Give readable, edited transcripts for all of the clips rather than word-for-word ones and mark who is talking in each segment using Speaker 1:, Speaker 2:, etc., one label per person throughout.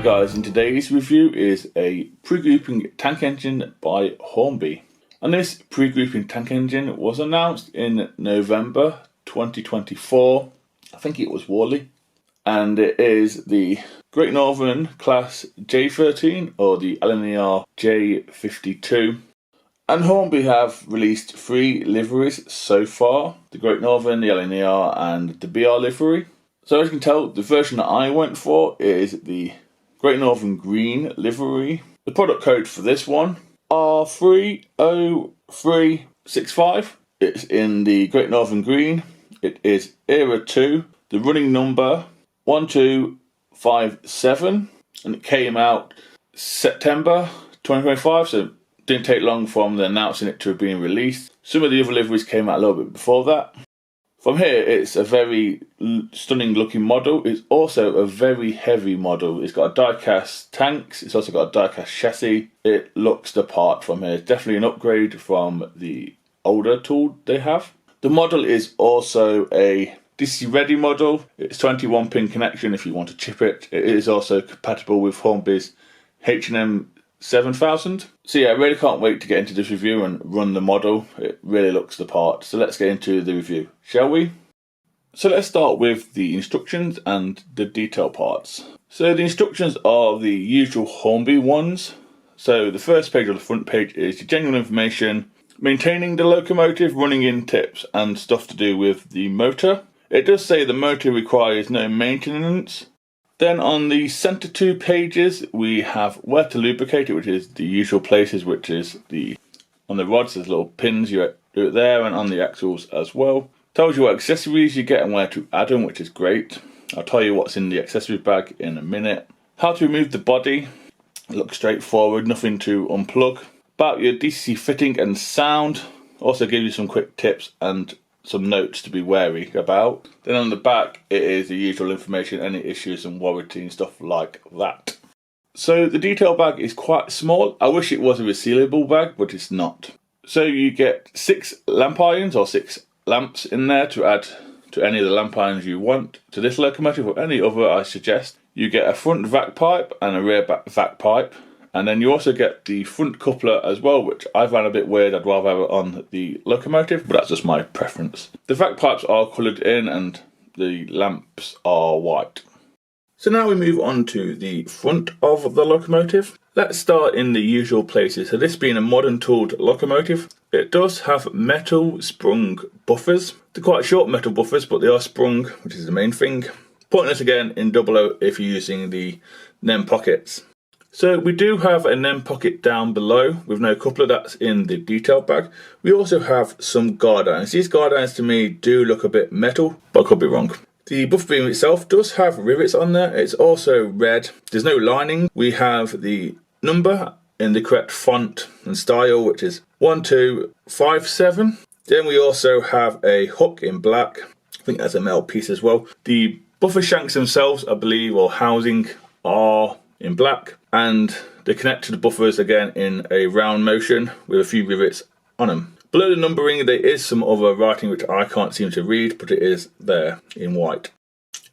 Speaker 1: guys, in today's review is a pre-grouping tank engine by Hornby. And this pre-grouping tank engine was announced in November 2024. I think it was Worley. And it is the Great Northern Class J13 or the LNER J52. And Hornby have released 3 liveries so far: the Great Northern, the LNER and the BR livery. So as you can tell, the version that I went for is the Great Northern Green livery. The product code for this one, R30365. It's in the Great Northern Green. It is Era 2. The running number 1257. And it came out September 2025, so it didn't take long from the announcing it to have been released. Some of the other liveries came out a little bit before that. From here, it's a very stunning looking model. It's also a very heavy model. It's got a die-cast tanks. It's also got a die-cast chassis. It looks the part from here. It's definitely an upgrade from the older tool they have. The model is also a DC ready model. It's 21 pin connection if you want to chip it. It is also compatible with Hornby's H&M 7000. So yeah, I really can't wait to get into this review and run the model. It really looks the part. So let's get into the review, shall we? So let's start with the instructions and the detail parts. So the instructions are the usual Hornby ones. So the first page or the front page is the general information, maintaining the locomotive, running in tips and stuff to do with the motor. It does say the motor requires no maintenance. Then on the centre 2 pages, we have where to lubricate it, which is the usual places, which is on the rods, there's little pins, you do it there, and on the axles as well. Tells you what accessories you get and where to add them, which is great. I'll tell you what's in the accessory bag in a minute. How to remove the body, it looks straightforward, nothing to unplug. About your DC fitting and sound, also give you some quick tips and some notes to be wary about. Then on the back, it is the usual information, any issues and warranty and stuff like that. So the detail bag is quite small. I wish it was a resealable bag, but it's not. So you get 6 lamp irons or 6 lamps in there to add to any of the lamp irons you want to this locomotive or any other I suggest. You get a front vac pipe and a rear vac pipe. And then you also get the front coupler as well, which I found a bit weird. I'd rather have it on the locomotive, but that's just my preference. The vac pipes are coloured in and the lamps are white. So now we move on to the front of the locomotive. Let's start in the usual places. So this being a modern tooled locomotive, it does have metal sprung buffers. They're quite short metal buffers, but they are sprung, which is the main thing. Pointless again in 00 if you're using the NEM pockets. So we do have a NEM pocket down below with no coupler, that's in the detail bag. We also have some guard irons. These guard irons to me do look a bit metal, but I could be wrong. The buffer beam itself does have rivets on there. It's also red. There's no lining. We have the number in the correct font and style, which is 1257. Then we also have a hook in black. I think that's a metal piece as well. The buffer shanks themselves, I believe, or housing, are in black, and they connect to the buffers again in a round motion with a few rivets on them. Below the numbering there is some other writing which I can't seem to read, but it is there in white.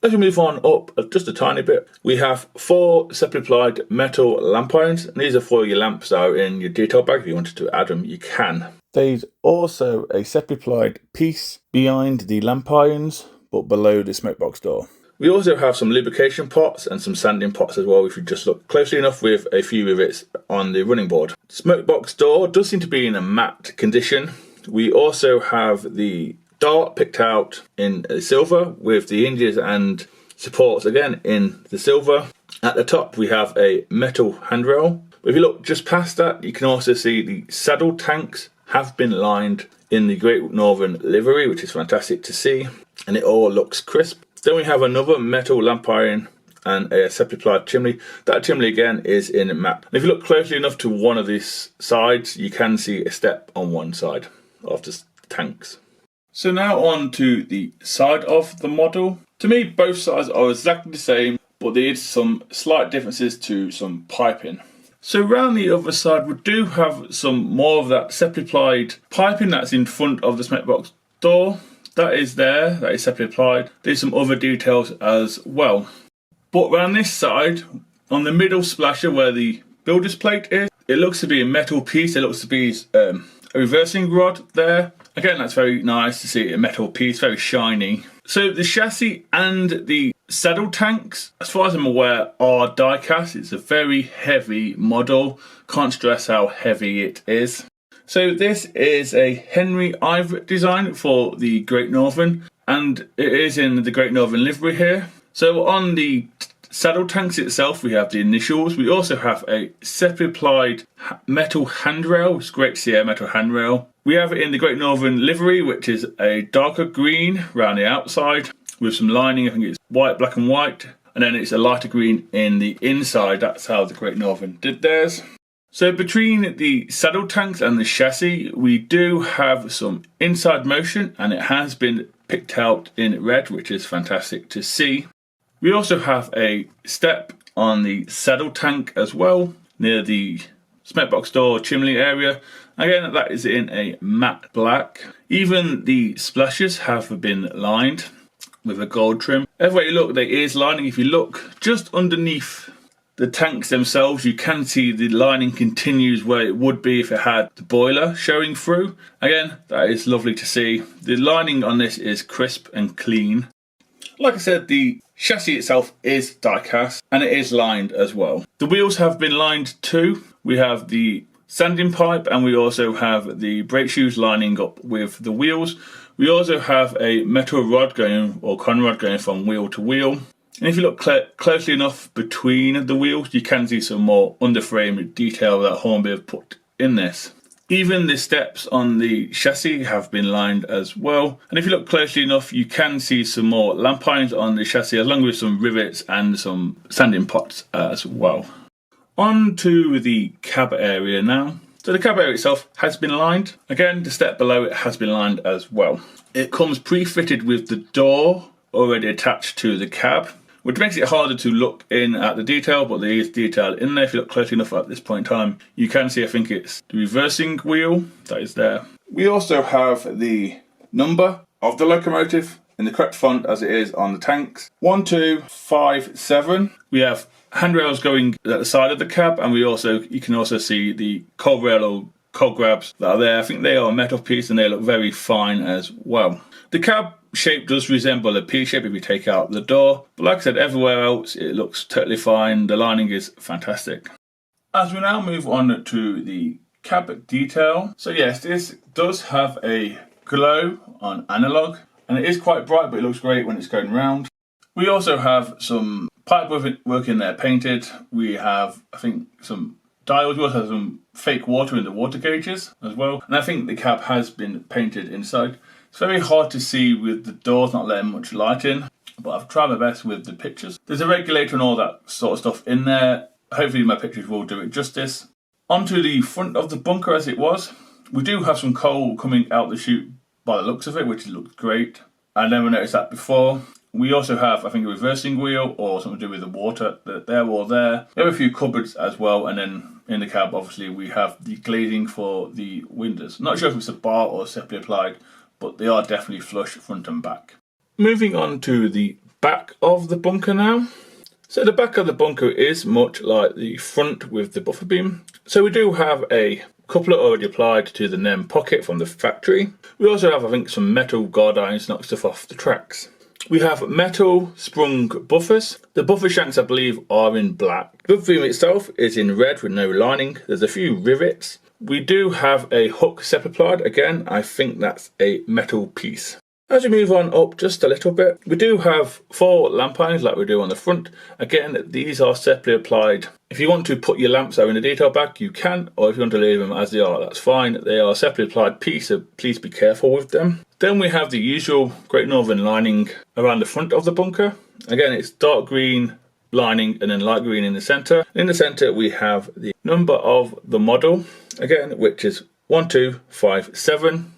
Speaker 1: As we move on up just a tiny bit, we have 4 separately applied metal lamp irons, and these are for your lamps that are in your detail bag. If you wanted to add them, you can. There's also a separately applied piece behind the lamp irons, but below the smoke box door. We also have some lubrication pots and some sanding pots as well if you just look closely enough, with a few rivets on the running board. The smoke box door does seem to be in a matte condition. We also have the dart picked out in silver with the hinges and supports again in the silver. At the top we have a metal handrail. If you look just past that, you can also see the saddle tanks have been lined in the Great Northern livery, which is fantastic to see, and it all looks crisp. Then we have another metal lamp iron and a separately applied chimney. That chimney again is in matte. And if you look closely enough to one of these sides, you can see a step on one side of the tanks. So now on to the side of the model. To me, both sides are exactly the same, but there is some slight differences to some piping. So around the other side, we do have some more of that separately applied piping that's in front of the smoke box door. That is there, that is separately applied. There's some other details as well. But around this side, On the middle splasher where the builder's plate is, it looks to be a metal piece. It looks to be a reversing rod there. Again, that's very nice to see a metal piece, very shiny. So the chassis and the saddle tanks, as far as I'm aware, are die cast. It's a very heavy model. Can't stress how heavy it is. So this is a Henry Ive design for the Great Northern, and it is in the Great Northern livery here. So on the saddle tanks itself, we have the initials. We also have a separately applied metal handrail. It's great to see a metal handrail. We have it in the Great Northern livery, which is a darker green around the outside with some lining. I think it's white, black and white. And then it's a lighter green in the inside. That's how the Great Northern did theirs. So between the saddle tanks and the chassis, we do have some inside motion, and it has been picked out in red, which is fantastic to see. We also have a step on the saddle tank as well, near the smoke box door chimney area. Again, that is in a matte black. Even the splashes have been lined with a gold trim. Everywhere you look, there is lining. If you look just underneath the tanks themselves, you can see the lining continues where it would be if it had the boiler showing through. Again, that is lovely to see. The lining on this is crisp and clean. Like I said, the chassis itself is die cast and it is lined as well. The wheels have been lined too. We have the sanding pipe and we also have the brake shoes lining up with the wheels. We also have a metal rod going, or con rod going from wheel to wheel. And if you look closely enough between the wheels, you can see some more underframe detail that Hornby have put in this. Even the steps on the chassis have been lined as well. And if you look closely enough, you can see some more lamp irons on the chassis, along with some rivets and some sanding pots as well. On to the cab area now. So the cab area itself has been lined. Again, the step below it has been lined as well. It comes pre-fitted with the door already attached to the cab, which makes it harder to look in at the detail, but there is detail in there. If you look closely enough at this point in time, you can see, I think it's the reversing wheel that is there. We also have the number of the locomotive in the correct font as it is on the tanks. 1257. We have handrails going at the side of the cab, and you can also see the cog rail or cog grabs that are there. I think they are a metal piece and they look very fine as well. The cab shape does resemble a P shape if you take out the door, but like I said, everywhere else it looks totally fine. The lining is fantastic. As we now move on to the cab detail, so yes, this does have a glow on analog and it is quite bright, but it looks great when it's going round. We also have some pipe work in there painted. We have, I think, some dials. We also have some fake water in the water gauges as well, and I think the cab has been painted inside. It's very hard to see with the doors not letting much light in, but I've tried my best with the pictures. There's a regulator and all that sort of stuff in there. Hopefully my pictures will do it justice. Onto the front of the bunker as it was. We do have some coal coming out the chute by the looks of it, which looks great. I never noticed that before. We also have, I think, a reversing wheel or something to do with the water there or there. We have a few cupboards as well, and then in the cab, obviously, we have the glazing for the windows. Not sure if it's a bar or separately applied, but they are definitely flush front and back. Moving on to the back of the bunker now. So the back of the bunker is much like the front with the buffer beam. So we do have a coupler already applied to the NEM pocket from the factory. We also have, I think, some metal guard irons to knock stuff off the tracks. We have metal sprung buffers. The buffer shanks, I believe, are in black. The buffer beam itself is in red with no lining. There's a few rivets. We do have a hook separate applied. Again, I think that's a metal piece. As we move on up just a little bit, we do have 4 lamp irons like we do on the front. Again, these are separately applied. If you want to put your lamps out in the detail back, you can, or if you want to leave them as they are, that's fine. They are separately applied piece, so please be careful with them. Then we have the usual Great Northern lining around the front of the bunker. Again, it's dark green lining and then light green in the centre. In the centre, we have the number of the model, again, which is 1257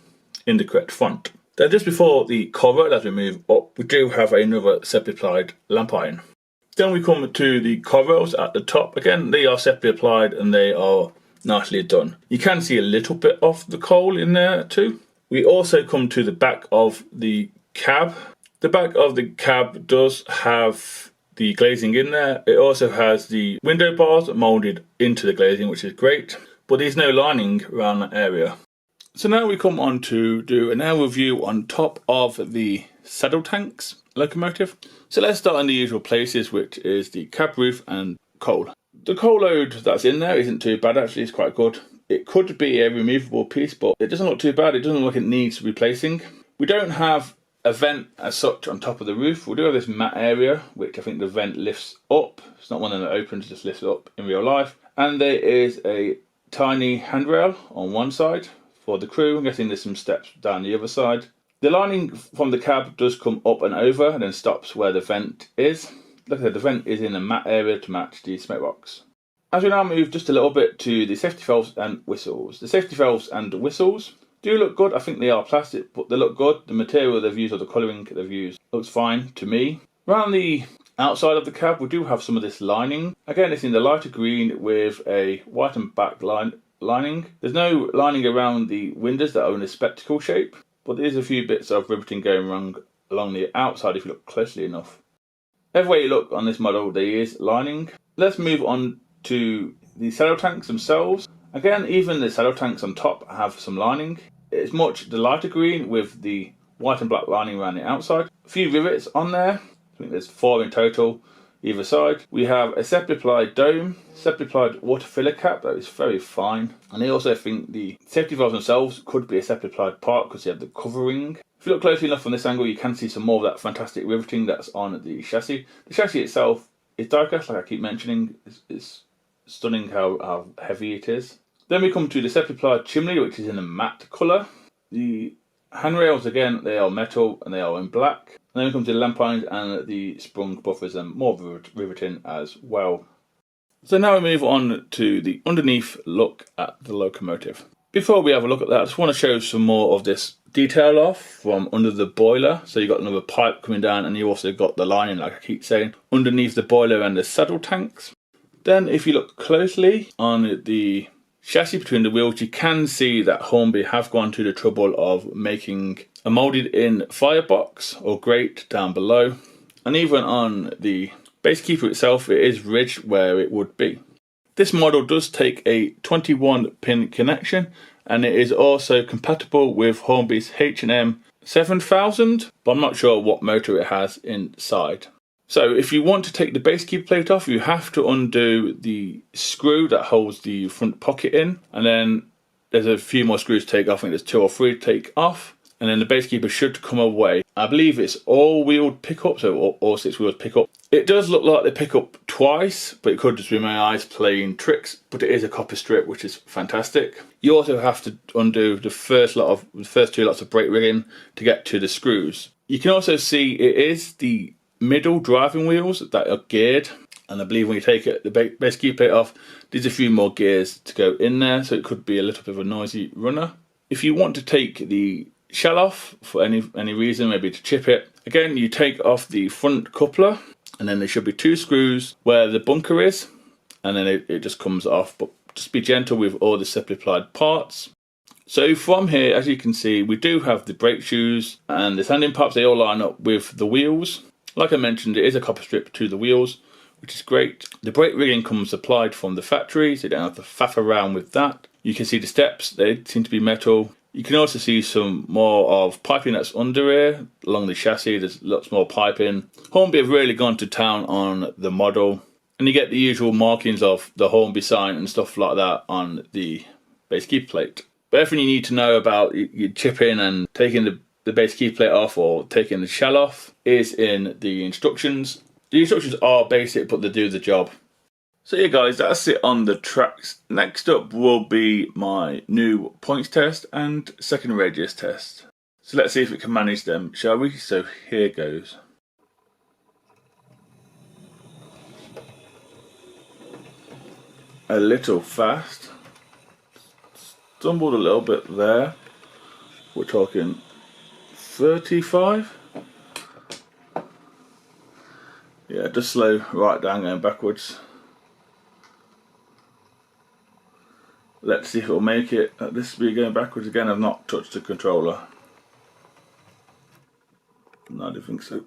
Speaker 1: in the correct font. Then just before the cover, as we move up, we do have another separately applied lamp iron. Then we come to the coils at the top. Again, they are separately applied and they are nicely done. You can see a little bit of the coal in there too. We also come to the back of the cab. The back of the cab does have the glazing in there. It also has the window bars moulded into the glazing, which is great, but there's no lining around that area. So now we come on to do an air review on top of the saddle tanks locomotive. So let's start in the usual places, which is the cab roof and coal. The coal load that's in there isn't too bad actually, it's quite good. It could be a removable piece, but it doesn't look too bad. It doesn't look like it needs replacing. We don't have a vent as such on top of the roof. We do have this mat area, which I think the vent lifts up. It's not one that opens, it just lifts up in real life. And there is a tiny handrail on one side for the crew. I'm guessing there's some steps down the other side. The lining from the cab does come up and over and then stops where the vent is. Like I said, the vent is in a mat area to match the smoke box. As we now move just a little bit to the safety valves and whistles. The safety valves and whistles do look good. I think they are plastic, but they look good. The material they've used or the colouring they've used looks fine to me. Around the outside of the cab, we do have some of this lining. Again, it's in the lighter green with a white and black lining. There's no lining around the windows that are in a spectacle shape, but there's a few bits of riveting going wrong along the outside if you look closely enough. Everywhere you look on this model, there is lining. Let's move on to the saddle tanks themselves. Again, even the saddle tanks on top have some lining. It's much the lighter green with the white and black lining around the outside. A few rivets on there. I think there's 4 in total either side. We have a separately applied dome, separately applied water filler cap that is very fine. And I also think the safety valves themselves could be a separately applied part because they have the covering. If you look closely enough from this angle, you can see some more of that fantastic riveting that's on the chassis. The chassis itself is die-cast, like I keep mentioning. It's stunning how heavy it is. Then we come to the separately applied chimney, which is in a matte colour. The handrails, again, they are metal and they are in black. And then we come to the lamp irons and the sprung buffers and more riveting as well. So now we move on to the underneath look at the locomotive. Before we have a look at that, I just want to show some more of this detail off from under the boiler. So you've got another pipe coming down and you also got the lining, like I keep saying, underneath the boiler and the saddle tanks. Then if you look closely on the chassis between the wheels, you can see that Hornby have gone to the trouble of making a moulded in firebox or grate down below. And even on the base keeper itself, it is ridged where it would be. This model does take a 21 pin connection and it is also compatible with Hornby's H&M 7000, but I'm not sure what motor it has inside. So if you want to take the base keeper plate off, you have to undo the screw that holds the front pocket in, and then there's a few more screws to take off. I think there's 2 or 3 to take off, and then the base keeper should come away. I believe it's all-wheeled pickup, so all 6 wheels pickup. It does look like they pick up twice, but it could just be my eyes playing tricks, but it is a copper strip, which is fantastic. You also have to undo the first 2 lots of brake rigging to get to the screws. You can also see it is the middle driving wheels that are geared, and I believe when you take the base keeper plate off, there's a few more gears to go in there, so it could be a little bit of a noisy runner. If you want to take the shell off for any reason, maybe to chip it, again you take off the front coupler and then there should be 2 screws where the bunker is, and then it just comes off, but just be gentle with all the separately applied parts. So from here, as you can see, we do have the brake shoes and the sanding pipes. They all line up with the wheels. Like I mentioned, it is a copper strip to the wheels, which is great. The brake rigging comes applied from the factory, so you don't have to faff around with that. You can see the steps, they seem to be metal. You can also see some more of piping that's under here, along the chassis. There's lots more piping. Hornby have really gone to town on the model, and you get the usual markings of the Hornby sign and stuff like that on the base keeper plate. But everything you need to know about your chipping and taking the base keeper plate off or taking the shell off is in the instructions. The instructions are basic, but they do the job. So yeah guys, that's it on the tracks. Next up will be my new points test and second radius test. So let's see if we can manage them, shall we? So here goes. A little fast. Stumbled a little bit there. We're talking 35. Yeah, just slow right down going backwards. Let's see if it'll make it at this speed going backwards again. I've not touched the controller. No, I don't think so.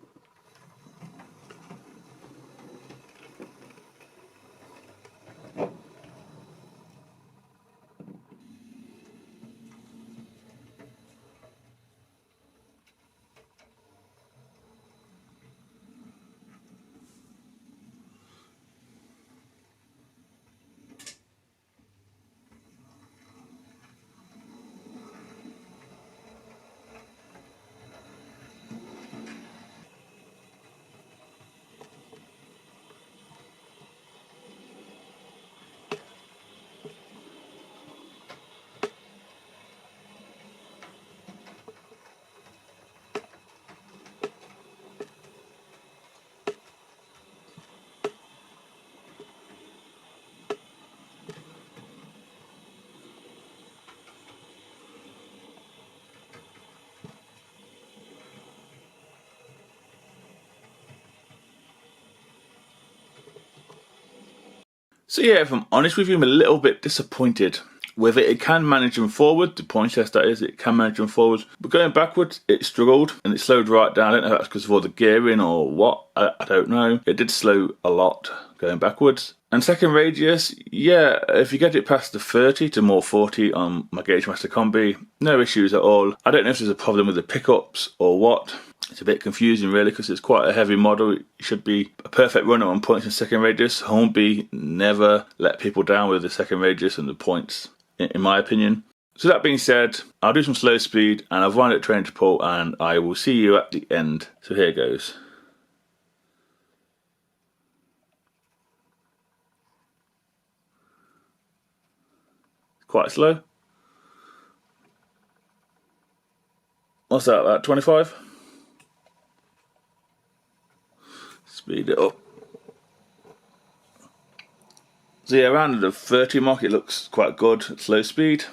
Speaker 1: So yeah, if I'm honest with you, I'm a little bit disappointed with it. It can manage them forward, the point test that is, it can manage them forward. But going backwards, it struggled and it slowed right down. I don't know if that's because of all the gearing or what, I don't know. It did slow a lot going backwards. And second radius, yeah, if you get it past the 30 to more 40 on my Gauge Master Combi, no issues at all. I don't know if there's a problem with the pickups or what. It's a bit confusing really because it's quite a heavy model. It should be a perfect runner on points and second radius. Hornby never let people down with the second radius and the points, in my opinion. So that being said, I'll do some slow speed and I'll wind up training to pull and I will see you at the end. So here goes. Quite slow. What's that, about 25? Speed it up. So yeah, around the 30 mark it looks quite good at slow speed.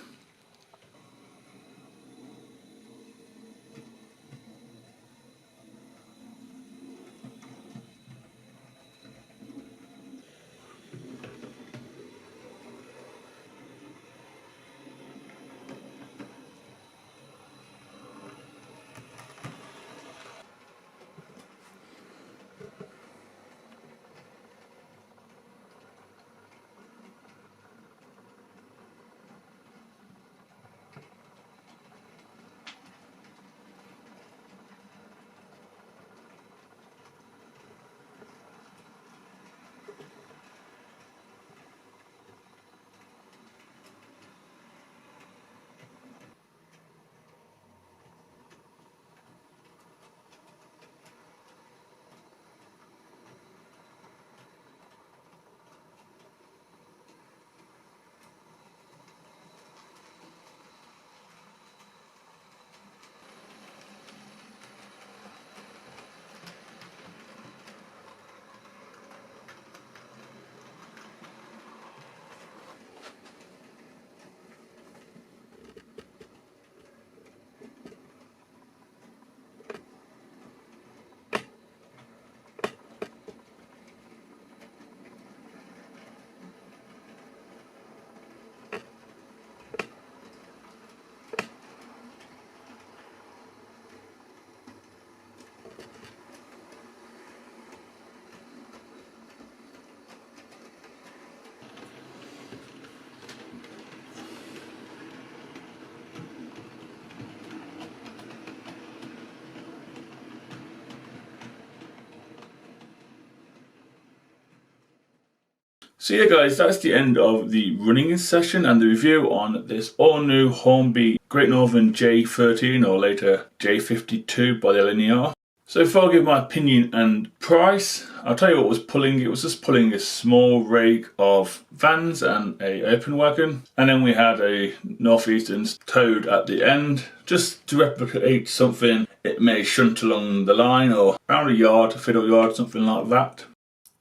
Speaker 1: So yeah guys, that's the end of the running session and the review on this all new Hornby Gnr J13 or later J52 by the LNER. So before I give my opinion and price, I'll tell you what was pulling. It was just pulling a small rig of vans and a open wagon, and then we had a Northeastern towed at the end just to replicate something it may shunt along the line or around a yard, a fiddle yard, something like that.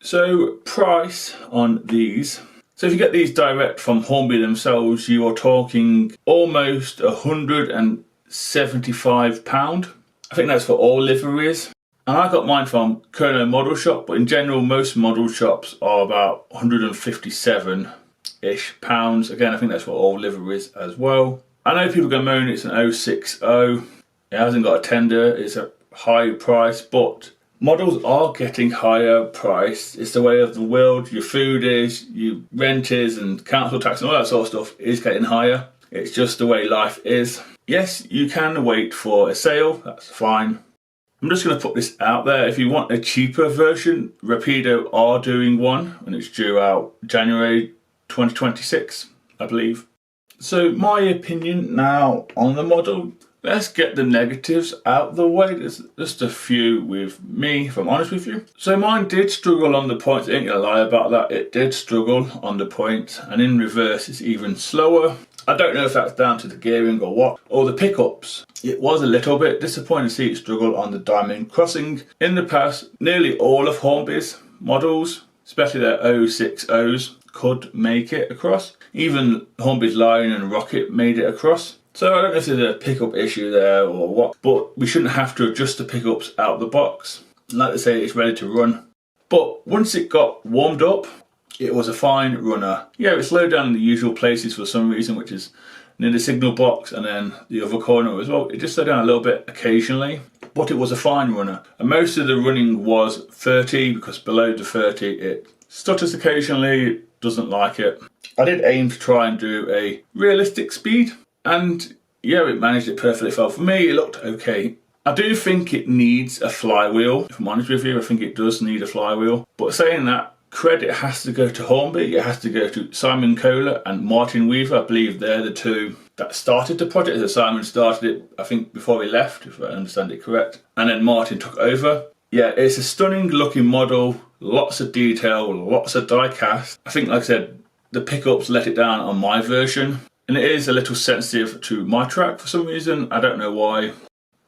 Speaker 1: So price on these. So if you get these direct from Hornby themselves, you are talking almost £175. I think that's for all liveries. And I got mine from Kerno Model Shop, but in general most model shops are about 157-ish pounds. Again, I think that's for all liveries as well. I know people go moan it's an 060. It hasn't got a tender, it's a high price, but models are getting higher priced. It's the way of the world. Your food is, your rent is, and council tax and all that sort of stuff is getting higher. It's just the way life is. Yes, you can wait for a sale, that's fine. I'm just going to put this out there. If you want a cheaper version, Rapido are doing one, and it's due out January 2026, I believe. So my opinion now on the model, let's get the negatives out the way. There's just a few with me, if I'm honest with you. So mine did struggle on the points, I ain't gonna lie about that. It did struggle on the points, and in reverse it's even slower. I don't know if that's down to the gearing or what, or the pickups. It was a little bit disappointing to see it struggle on the Diamond Crossing. In the past, nearly all of Hornby's models, especially their 060s, could make it across. Even Hornby's Lion and Rocket made it across. So I don't know if there's a pickup issue there or what, but we shouldn't have to adjust the pickups out of the box. Like they say, it's ready to run. But once it got warmed up, It was a fine runner. Yeah, it slowed down in the usual places for some reason, which is near the signal box and then the other corner as well. It just slowed down a little bit occasionally, but it was a fine runner. And most of the running was 30, because below the 30 it stutters occasionally, doesn't like it. I did aim to try and do a realistic speed, and yeah, it managed it perfectly well. For me, it looked okay. I do think it needs a flywheel. If I'm honest with you, I think it does need a flywheel. But saying that, credit has to go to Hornby, it has to go to Simon Kohler and Martin Weaver. I believe they're the two that started the project. So Simon started it, I think, before he left, if I understand it correct. And then Martin took over. Yeah, it's a stunning looking model, lots of detail, lots of die cast. I think, like I said, the pickups let it down on my version. And it is a little sensitive to my track for some reason, I don't know why.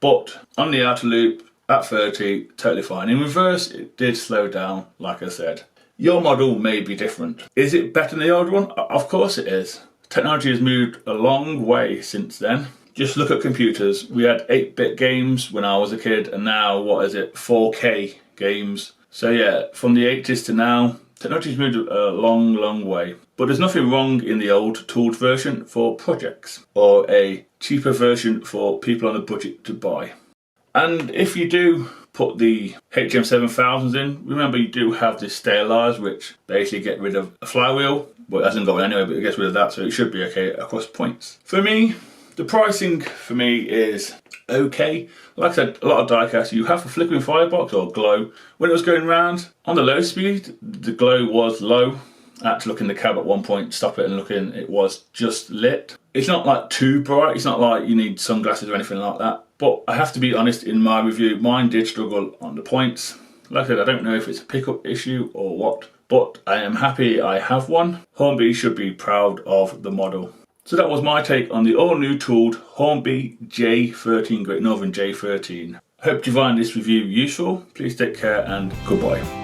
Speaker 1: But on the outer loop, at 30, totally fine. In reverse, it did slow down, like I said. Your model may be different. Is it better than the old one? Of course it is. Technology has moved a long way since then. Just look at computers. We had 8-bit games when I was a kid, and now, what is it, 4K games. So yeah, from the 80s to now, technology's moved a long, long way. But there's nothing wrong in the old tooled version for projects, or a cheaper version for people on a budget to buy. And if you do put the HM7000s in, remember you do have this stabilizer, which basically get rid of a flywheel. Well, it hasn't got one anyway, but it gets rid of that, so it should be okay across points. For me, the pricing for me is okay. Like I said, a lot of diecast. You have a flickering firebox or glow. When it was going round, on the low speed, the glow was low. I had to look in the cab at one point, stop it and look in, it was just lit. It's not like too bright, it's not like you need sunglasses or anything like that. But I have to be honest, in my review, mine did struggle on the points. Like I said, I don't know if it's a pickup issue or what, but I am happy I have one. Hornby should be proud of the model. So that was my take on the all-new tooled Hornby J13, Great Northern J13. I hope you find this review useful. Please take care and goodbye.